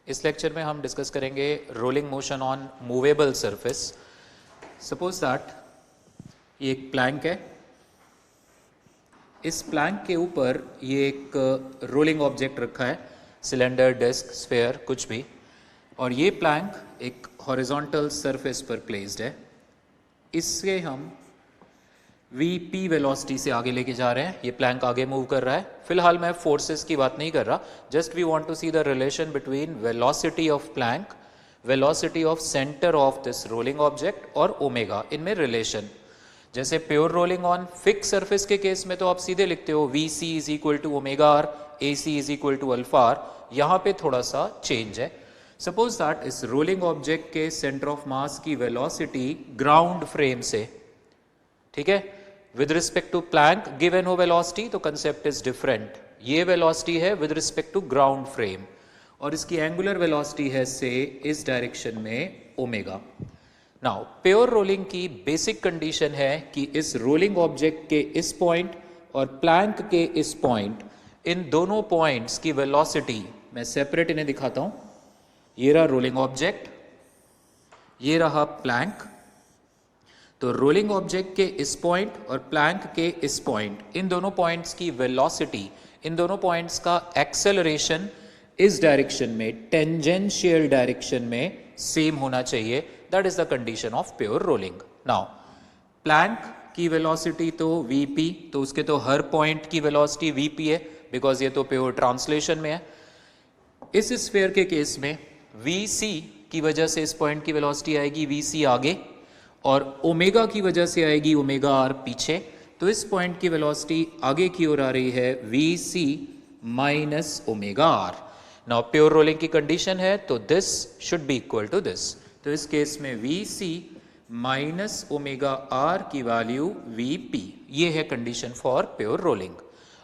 इस लेक्चर में हम डिस्कस करेंगे rolling motion on movable surface. Suppose that ये एक प्लैंक है, इस प्लैंक के ऊपर ये एक रोलिंग ऑब्जेक्ट रखा है, सिलेंडर, डिस्क, स्फेयर, कुछ भी, और ये प्लैंक एक हॉरिजॉन्टल सरफेस पर प्लेस्ड है। इससे हम वीपी वेलोसिटी से आगे लेके जा रहे हैं। ये प्लैंक आगे मूव कर रहा है। फिलहाल मैं फोर्सेस की बात नहीं कर रहा, just we want to see the relation between velocity of plank, velocity of centre of this rolling object और ओमेगा, इनमें रिलेशन। जैसे pure rolling on fix surface के केस में तो आप सीधे लिखते हो V C is equal to omega R, A C is equal to alpha R. यहाँ पे थोड़ा सा चेंज है। सपोज दैट इस रोलिंग ऑब्जेक्ट के सेंटर ऑफ मास की वेलोसिटी ग्राउंड फ्रेम से, ठीक है, with respect to plank given हो वेलोसिटी, तो कंसेप्ट इज डिफरेंट। ये वेलोसिटी है with respect to ground frame और इसकी एंगुलर वेलोसिटी है से इस डायरेक्शन में ओमेगा। नाउ प्योर रोलिंग की बेसिक कंडीशन है कि इस रोलिंग ऑब्जेक्ट के इस पॉइंट और प्लैंक के इस पॉइंट, इन दोनों पॉइंट्स की वेलोसिटी, मैं सेपरेट इन्हें दिखाता हूं। ये रहा रोलिंग ऑब्जेक्ट, ये रहा प्लैंक। तो रोलिंग ऑब्जेक्ट के इस पॉइंट और प्लैंक के इस पॉइंट, इन दोनों पॉइंट्स की वेलोसिटी, इन दोनों पॉइंट्स का एक्सेलरेशन इस डायरेक्शन में, टेंजेंशियल डायरेक्शन में सेम होना चाहिए। That is the condition of pure rolling. Now plank की वेलोसिटी तो वीपी, तो उसके तो हर पॉइंट की वेलोसिटी वीपी है, बिकॉज ये तो प्योर ट्रांसलेशन में है। इस स्फीयर के केस में वीसी की वजह से इस पॉइंट की वेलोसिटी आएगी वीसी आगे, और ओमेगा की वजह से आएगी ओमेगा आर पीछे। तो इस पॉइंट की वेलोसिटी आगे की ओर आ रही है V C minus omega R. Now pure rolling की कंडीशन है तो this should be equal to this. तो इस केस में V C minus omega R की वैल्यू वी पी, ये है कंडीशन फॉर प्योर रोलिंग।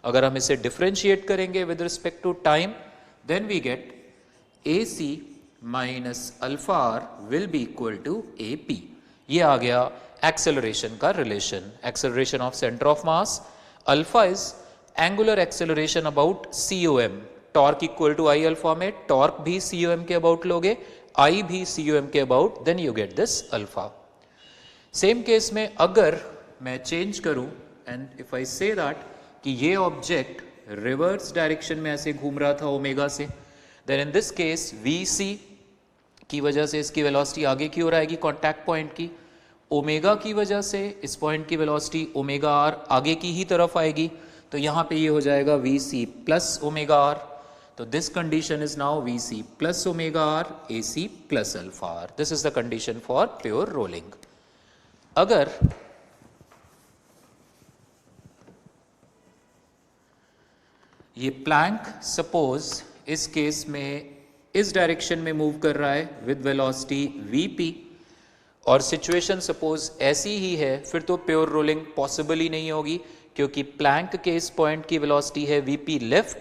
अगर हम इसे डिफ्रेंशिएट करेंगे with respect to time, then we get A C minus alpha R will be equal to A P. ये आ गया एक्सेलरेशन का relation, acceleration of centre of mass. Alpha is angular acceleration about COM, torque equal to I alpha में torque भी COM के about लोगे, I भी COM के about, then you get this alpha. Same case में अगर मैं चेंज करूं and if I say that कि ये ऑब्जेक्ट रिवर्स डायरेक्शन में ऐसे घूम रहा था ओमेगा से, then in this case VC की वजह से इसकी वेलोसिटी आगे की ओर आएगी कांटेक्ट पॉइंट की, ओमेगा की वजह से इस पॉइंट की वेलोसिटी ओमेगा आर आगे की ही तरफ आएगी। तो यहाँ पे ये हो जाएगा VC प्लस ओमेगा आर। तो this condition is now VC plus omega R, AC plus alpha R. This is the condition for pure rolling. अगर ये प्लैंक सपोज इस केस में इस डायरेक्शन में मूव कर रहा है विद वेलोसिटी VP, और सिचुएशन सपोज ऐसी ही है, फिर तो प्योर रोलिंग पॉसिबल ही नहीं होगी, क्योंकि प्लैंक के इस पॉइंट की वेलोसिटी है VP लेफ्ट,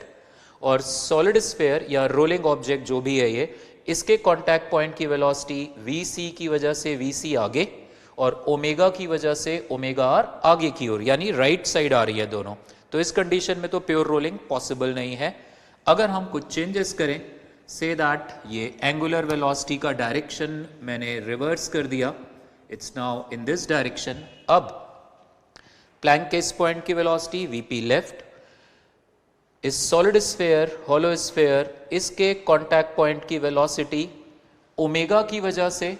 और सॉलिड स्फीयर या रोलिंग ऑब्जेक्ट जो भी है ये, इसके कांटेक्ट पॉइंट की वेलोसिटी VC की वजह से VC आगे और ओमेगा की वजह से ओमेगा आर आगे की ओर, यानी राइट साइड आ रही है दोनों। तो इस कंडीशन में तो प्योर रोलिंग पॉसिबल नहीं है। अगर हम कुछ चेंजेस करें, से दैट ये एंगुलर वेलोसिटी का डायरेक्शन मैंने रिवर्स कर दिया, it's now in this direction. अब प्लैंक के इस पॉइंट की वेलोसिटी VP लेफ्ट, इस सॉलिड स्फीयर, हॉलो स्फीयर, इसके कांटेक्ट पॉइंट की वेलोसिटी ओमेगा की वजह से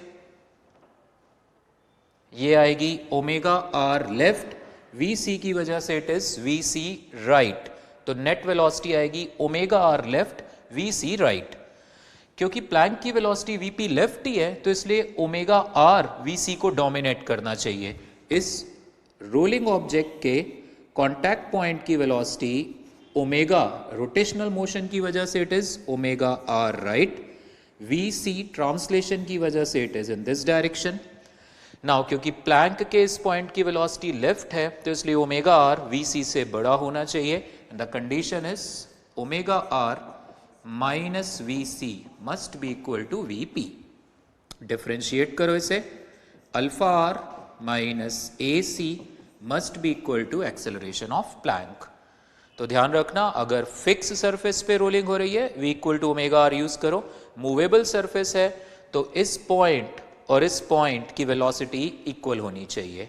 ये आएगी ओमेगा आर लेफ्ट, VC की वजह से इट इज VC राइट। तो नेट वेलोसिटी आएगी omega R left, VC right. क्योंकि प्लैंक की वेलोसिटी VP लेफ्ट ही है, तो इसलिए ओमेगा आर VC को डोमिनेट करना चाहिए। इस रोलिंग ऑब्जेक्ट के कांटेक्ट पॉइंट की वेलोसिटी ओमेगा रोटेशनल मोशन की वजह से it is omega R right, VC translation की वजह से it is in this direction. Now क्योंकि प्लैंक के इस पॉइंट की वेलोसिटी लेफ्ट है, तो इसलिए ओमेगा आर VC से बड़ा होना चाहिए। The condition is omega R minus VC must be equal to VP। Differentiate करो इसे, alpha R minus AC must be equal to acceleration of plank. तो ध्यान रखना, अगर फिक्स सरफेस पे रोलिंग हो रही है V equal to omega R use करो, मूवेबल सरफेस है तो इस पॉइंट और इस पॉइंट की वेलोसिटी इक्वल होनी चाहिए।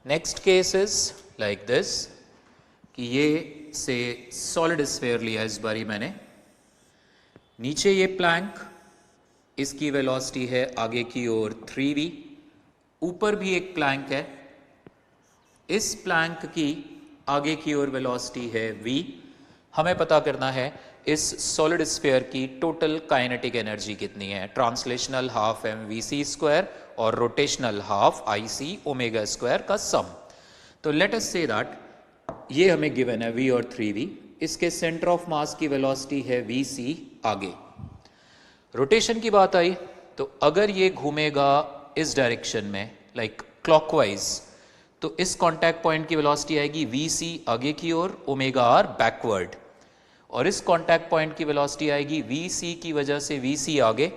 Next case is like this कि ये से सॉलिड स्फीयर लिया इस बारी मैंने, नीचे ये प्लैंक, इसकी वेलोसिटी है आगे की ओर 3v, ऊपर भी एक प्लैंक है, इस प्लैंक की आगे की ओर वेलोसिटी है v। हमें पता करना है इस सॉलिड स्फीयर की टोटल काइनेटिक एनर्जी कितनी है, ट्रांसलेशनल हाफ mvc स्क्वायर और rotational half ic omega square का सम। तो लेट अस से दैट ये हमें गिवन है v और 3v, इसके सेंटर ऑफ मास की वेलोसिटी है vc आगे। रोटेशन की बात आई तो अगर ये घूमेगा इस डायरेक्शन में लाइक क्लॉकवाइज, तो इस कांटेक्ट पॉइंट की वेलोसिटी आएगी vc आगे की ओर, ओमेगा r बैकवर्ड, और इस कांटेक्ट पॉइंट की वेलोसिटी आएगी vc की वजह से vc आगे,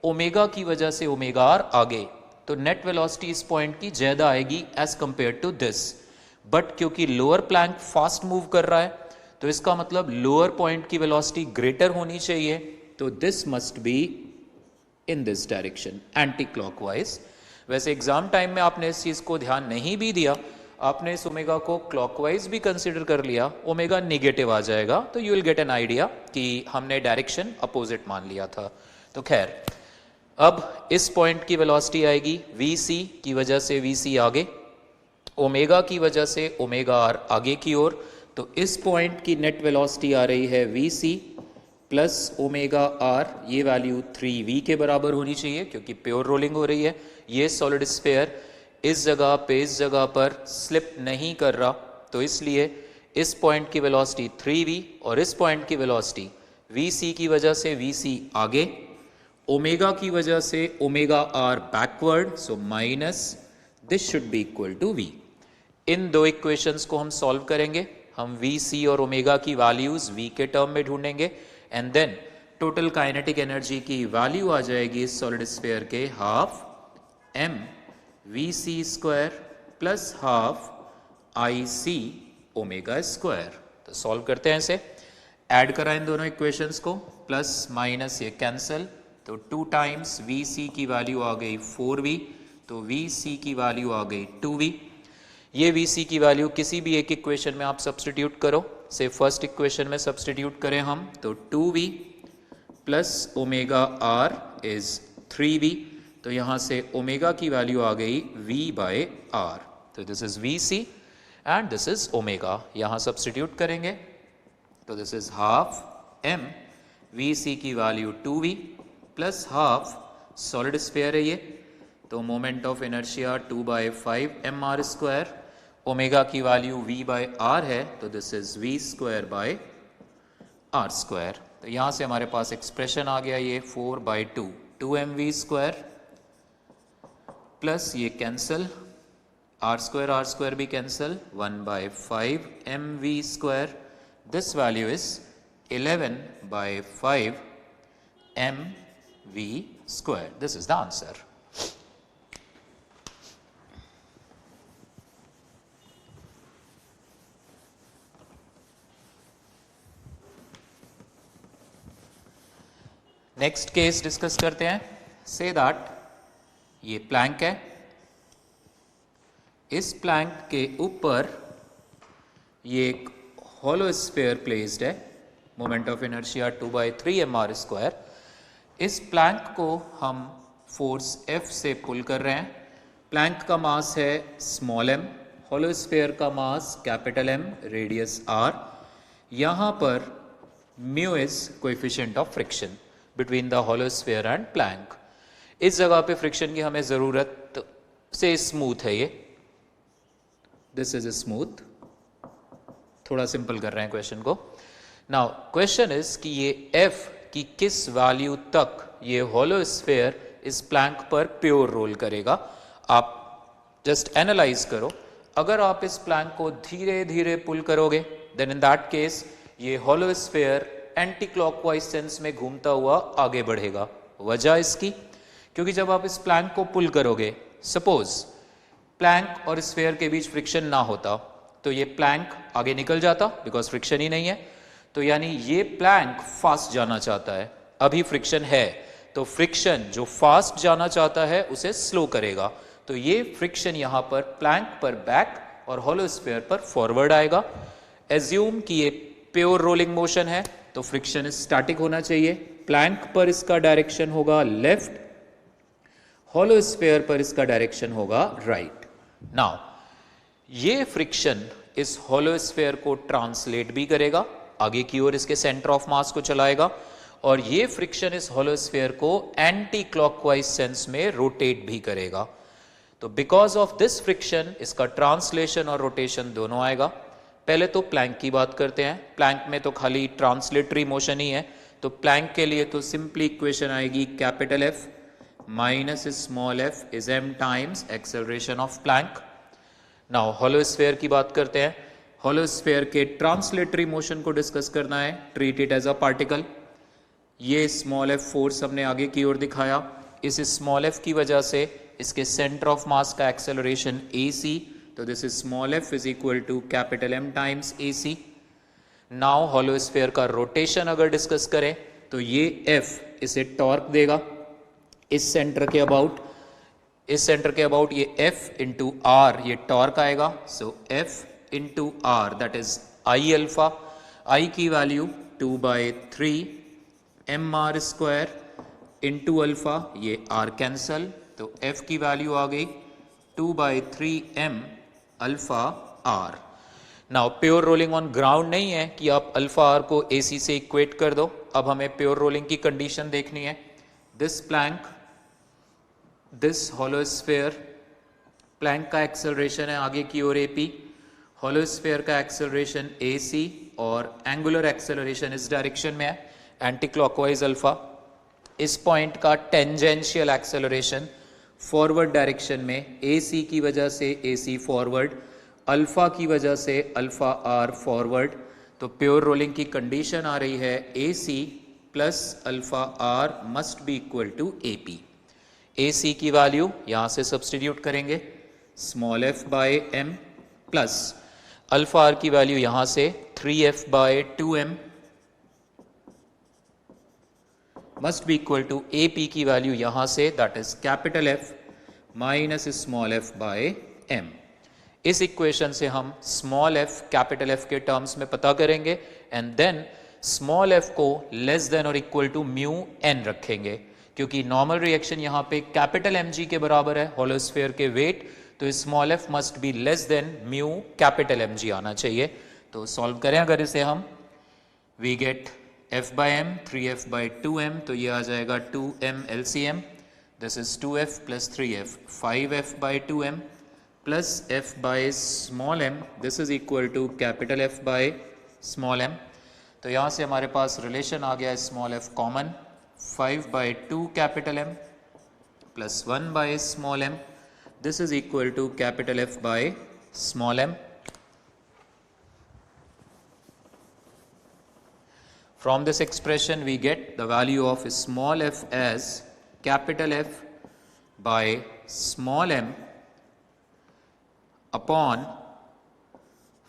ओमेगा की वजह से ओमेगा r आगे। तो नेट वेलोसिटी इस पॉइंट की ज्यादा आएगी as compare to this, but क्योंकि लोअर प्लैंक फास्ट मूव कर रहा है तो इसका मतलब लोअर पॉइंट की वेलोसिटी ग्रेटर होनी चाहिए, तो this must be in this direction anti clockwise. वैसे एग्जाम टाइम में आपने इस चीज को ध्यान नहीं भी दिया, आपने इस ओमेगा को क्लॉकवाइज भी कंसीडर कर लिया, ओमेगा नेगेटिव आ जाएगा, तो you will get an idea कि हमने डायरेक्शन अपोजिट मान लिया था। तो खैर, अब इस पॉइंट की वेलोसिटी आएगी vc की वजह से vc आगे, ओमेगा की वजह से ओमेगा r आगे की ओर, तो इस पॉइंट की नेट वेलोसिटी आ रही है vc प्लस ओमेगा r, ये वैल्यू 3v के बराबर होनी चाहिए क्योंकि प्योर रोलिंग हो रही है। ये सॉलिड स्फीयर इस जगह पे इस जगह पर स्लिप नहीं कर रहा, तो इसलिए इस पॉइंट की वेलोसिटी 3v और इस पॉइंट की वेलोसिटी vc की वजह से vc आगे, ओमेगा की वजह से omega r backward, so minus this should be equal to v। इन दो इक्वेशंस को हम सॉल्व करेंगे, हम vc और ओमेगा की वैल्यूज v के टर्म में ढूंढेंगे and then total kinetic energy की वैल्यू आ जाएगी इस सॉलिड स्फीयर के half m vc square plus half ic omega square. तो सॉल्व करते हैं इसे, ऐड करा इन दोनों इक्वेशंस को, प्लस माइनस ये कैंसिल, तो 2 टाइम्स vc की वैल्यू आ गई 4v, तो vc की वैल्यू आ गई 2v। ये vc की वैल्यू किसी भी एक इक्वेशन में आप सब्सटीट्यूट करो, से फर्स्ट इक्वेशन में सब्सटीट्यूट करें हम, तो 2v plus omega r is 3v, तो यहां से ओमेगा की वैल्यू आ गई v बाय r, तो this is vc and this is omega. यहां सब्सटीट्यूट करेंगे तो this is half m vc की value 2v plus half solid sphere है ये, तो moment of inertia 2/5 mr square, omega की वैल्यू v बाय r है, तो this is v square by r square. तो यहां से हमारे पास एक्सप्रेशन आ गया ये 4/2 2mv स्क्वायर प्लस ये कैंसिल, r स्क्वायर भी cancel, 1/5 mv square, this value is 11/5 mv square. This is the answer. Next case discuss करते हैं। से दैट ये प्लैंक है, इस प्लैंक के ऊपर ये एक हॉलो स्फीयर प्लेस्ड है, moment of inertia 2/3 mr square. इस प्लैंक को हम फोर्स F से पुल कर रहे हैं। प्लैंक का मास है स्मॉल m, हॉलो स्फीयर का mass capital M, radius r। यहाँ पर mu is coefficient of friction between the hollow sphere and plank. इस जगह पे फ्रिक्शन की हमें जरूरत से स्मूथ है ये, दिस इज स्मूथ। थोड़ा सिंपल कर रहे हैं क्वेश्चन को। नाउ क्वेश्चन इज कि ये F की किस वैल्यू तक ये हॉलो स्फीयर इस प्लैंक पर प्योर रोल करेगा। आप जस्ट एनालाइज करो, अगर आप इस प्लैंक को धीरे धीरे पुल करोगे देन इन दैट केस ये hollow sphere anti clockwise sense में घूमता हुआ आगे बढ़ेगा। वजह इसकी, क्योंकि जब आप इस प्लैंक को पुल करोगे, सपोज प्लैंक और स्फीयर के बीच फ्रिक्शन ना होता तो ये प्लैंक आगे निकल जाता बिकॉज फ्रिक्शन ही नहीं है। तो यानी ये प्लैंक फास्ट जाना चाहता है, अभी फ्रिक्शन है, तो फ्रिक्शन जो फास्ट जाना चाहता है उसे स्लो करेगा। तो ये फ्रिक्शन यहां पर प्लैंक पर बैक और हॉलो स्फीयर पर फॉरवर्ड आएगा। एज्यूम कि ये प्योर रोलिंग मोशन है तो फ्रिक्शन स्टैटिक होना चाहिए। प्लैंक पर इसका डायरेक्शन होगा लेफ्ट, हॉलो स्फीयर पर इसका डायरेक्शन होगा राइट। नाउ ये फ्रिक्शन इस हॉलो स्फीयर को ट्रांसलेट भी करेगा, आगे की ओर इसके सेंटर ऑफ मास को चलाएगा, और ये फ्रिक्शन इस हॉलो स्फीयर को एंटी क्लॉकवाइज सेंस में रोटेट भी करेगा। तो बिकॉज ऑफ दिस फ्रिक्शन इसका ट्रांसलेशन और रोटेशन दोनों आएगा। पहले तो प्लैंक की बात करते हैं। प्लैंक में तो खाली ट्रांसलेटरी मोशन ही है, तो प्लैंक के लिए तो सिंपली इक्वेशन आएगी capital F minus small F is M times acceleration of plank. Now hollow sphere की बात करते हैं। हॉलो स्फीयर के ट्रांसलेटरी मोशन को डिस्कस करना है, treat it as a particle. ये स्मॉल एफ फोर्स हमने आगे की ओर दिखाया, इस स्मॉल एफ की वजह से इसके सेंटर ऑफ मास का एक्सेलरेशन ए सी, तो this is small F is equal to capital M times A C. Now hollow sphere का रोटेशन अगर डिस्कस करें तो ये एफ इसे टॉर्क देगा इस सेंटर के अबाउट, इस सेंटर के अबाउट ये एफ इंटू आर ये टॉर्क आएगा। So F into R that is I alpha, I की value 2/3 M R square into alpha, ये आर कैंसल, तो एफ की वैल्यू आ गई 2/3 M alpha R. Now pure rolling on ground नहीं है कि आप अल्फा आर को ए सी से इक्वेट कर दो, अब हमें प्योर रोलिंग की कंडीशन देखनी है। This plank, this hollow sphere, plank का एक्सेलरेशन है आगे की ओर एपी, हॉलो स्फीयर का एक्सेलरेशन ए सी, और एंगुलर एक्सेलरेशन इस डायरेक्शन में है एंटी क्लॉकवाइज अल्फा। इस पॉइंट का टेंजेंशियल एक्सेलरेशन फॉरवर्ड डायरेक्शन में, ए सी की वजह से ए सी फॉरवर्ड, अल्फा की वजह से अल्फा आर फॉरवर्ड। तो प्योर रोलिंग की कंडीशन आ रही है A C plus alpha R must be equal to A P. A C की वैल्यू यहां से सब्सटीट्यूट करेंगे small F by M, plus alpha R की वैल्यू यहां से 3f/2m must be equal to A P की वैल्यू यहां से that is capital F minus small F by M. इस इक्वेशन से हम स्मॉल एफ कैपिटल एफ के टर्म्स में पता करेंगे एंड देन स्मॉल एफ को लेस देन और इक्वल टू म्यू एन रखेंगे, क्योंकि नॉर्मल रिएक्शन यहां पे कैपिटल एम जी के बराबर है हॉलो स्फीयर के वेट, तो small F must be less than mu capital M G आना चाहिए। तो सॉल्व करें अगर इसे हम, we get f by m 3f/2m, तो ये आ जाएगा 2m LCM, this is 2f plus 3f 5f/2m plus f by small m, this is equal to capital F by small m। तो यहाँ से हमारे पास रिलेशन आ गया small f common, 5/2 capital M plus 1 by small m, this is equal to capital F by small m। From this expression we get the value of small f as capital F by small m upon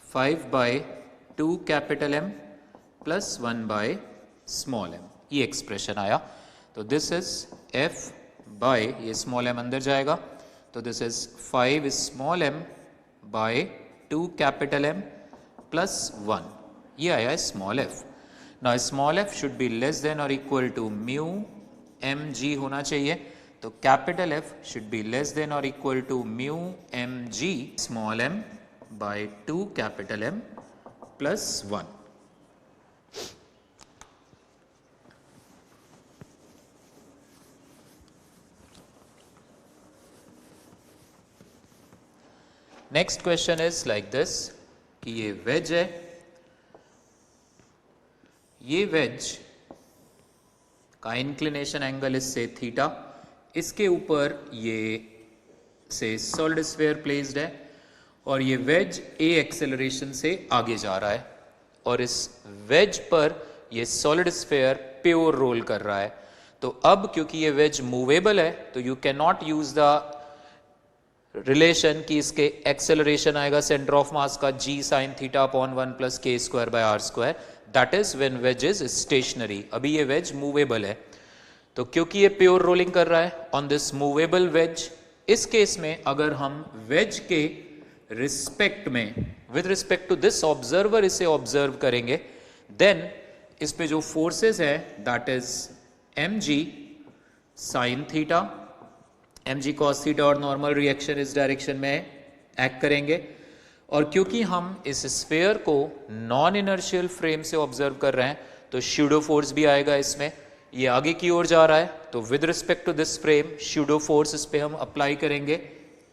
5/2 capital M plus 1 by small m। ये expression आया। तो this is f by, ये small m अंदर जाएगा, तो this is 5 small m by 2 capital M plus 1, ये आया small f। Now small f should be less than or equal to mu mg होना चाहिए, तो capital F should be less than or equal to mu mg small m by 2 capital M plus 1। Next question is like this कि ये veg है, ये veg का inclination angle इससे theta, इसके ऊपर ये से सॉलिड स्फीयर प्लेस्ड है और ये वेज ए एक्सेलरेशन से आगे जा रहा है और इस वेज पर ये सॉलिड स्फीयर प्योर रोल कर रहा है। तो अब क्योंकि ये वेज मूवेबल है तो you can not use the relation कि इसके एक्सेलरेशन आएगा सेंटर ऑफ मास का g sin theta upon 1 plus K square by R square, that is when wedge is stationary. अभी ये वेज मूवेबल है, तो क्योंकि ये प्योर रोलिंग कर रहा है ऑन दिस मूवेबल वेज, इस केस में अगर हम वेज के रिस्पेक्ट में with respect to this observer इसे ऑब्जर्व करेंगे, देन इस पे जो फोर्सेस है that is mg sin theta, mg cos theta और नॉर्मल रिएक्शन इस डायरेक्शन में एक्ट करेंगे। और क्योंकि हम इस स्फीयर को नॉन इनर्शियल फ्रेम से ऑब्जर्व कर रहे हैं तो स्यूडो फोर्स भी आएगा इसमें, ये आगे की ओर जा रहा है, तो with respect to this frame pseudo force इस पे हम अप्लाई करेंगे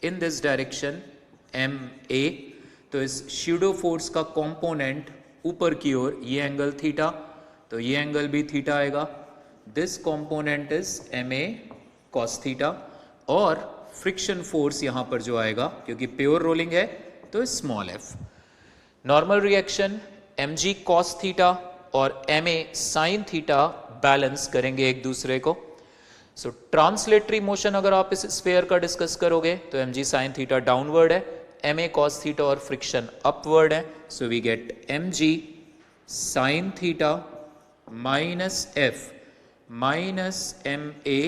इन दिस डायरेक्शन ma। तो इस स्यूडो फोर्स का कंपोनेंट ऊपर की ओर ये एंगल थीटा, तो ये एंगल भी थीटा आएगा। This component is ma cos theta, और फ्रिक्शन फोर्स यहां पर जो आएगा क्योंकि प्योर रोलिंग है तो small f। Normal reaction mg cos theta और ma sin थीटा बैलेंस करेंगे एक दूसरे को। सो ट्रांसलेटरी मोशन अगर आप इस स्फीयर का डिस्कस करोगे तो mg sin थीटा डाउनवर्ड है, ma cos थीटा और फ्रिक्शन अपवर्ड है, so we get mg sin theta minus f minus ma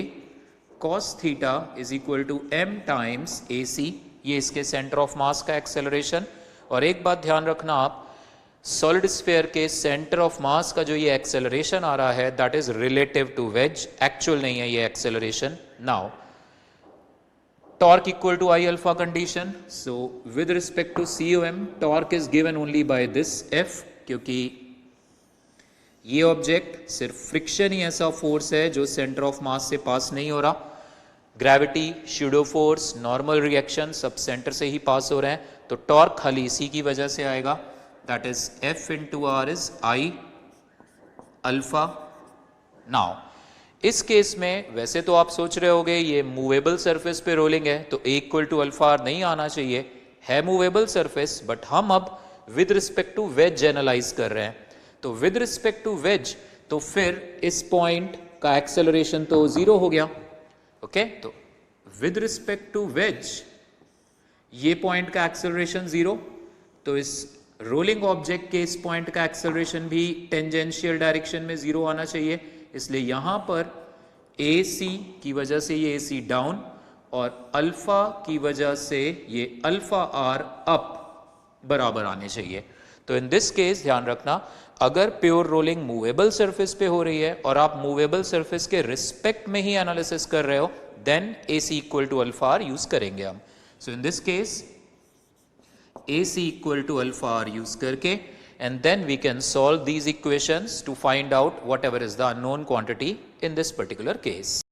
cos theta is equal to m times ac। ये इसके सेंटर ऑफ मास का acceleration. और एक बात ध्यान रखना आप, सॉलिड स्फीयर के सेंटर ऑफ मास का जो ये एक्सेलरेशन आ रहा है that is relative to wedge, actual नहीं है ये acceleration. Now torque equal to I alpha condition, so with respect to COM torque is given only by this F, क्योंकि ये ऑब्जेक्ट सिर्फ फ्रिक्शन ही ऐसा फोर्स है जो सेंटर ऑफ मास से पास नहीं हो रहा। Gravity, pseudo force, normal reaction sub centre से ही पास हो रहे हैं, तो टॉर्क खाली इसी की वजह से आएगा, that is F into R is I alpha. Now इस केस में वैसे तो आप सोच रहे होगे ये मूवेबल सरफेस पे रोलिंग है तो A equal to alpha R नहीं आना चाहिए, है मूवेबल सरफेस, बट हम अब with respect to wedge analyse कर रहे हैं। तो विद रिस्पेक्ट टू वेज तो फिर इस पॉइंट का एक्सेलरेशन तो 0 हो गया, ओके। तो विद रिस्पेक्ट टू वेज ये पॉइंट का एक्सेलरेशन 0, तो इस रोलिंग ऑब्जेक्ट के इस पॉइंट का एक्सेलरेशन भी टेंजेंशियल डायरेक्शन में 0 आना चाहिए, इसलिए यहां पर AC की वजह से ये AC डाउन और अल्फा की वजह से ये अल्फा आर अप बराबर आने चाहिए। तो इन दिस केस ध्यान रखना, अगर प्योर रोलिंग मूवेबल सरफेस पे हो रही है और आप मूवेबल सरफेस के रिस्पेक्ट में ही एनालिसिस कर रहे हो, then AC equal to alpha R use करेंगे हम। So in this case AC equal to alpha r use करके, and then we can solve these equations to find out whatever is the unknown quantity in this particular case.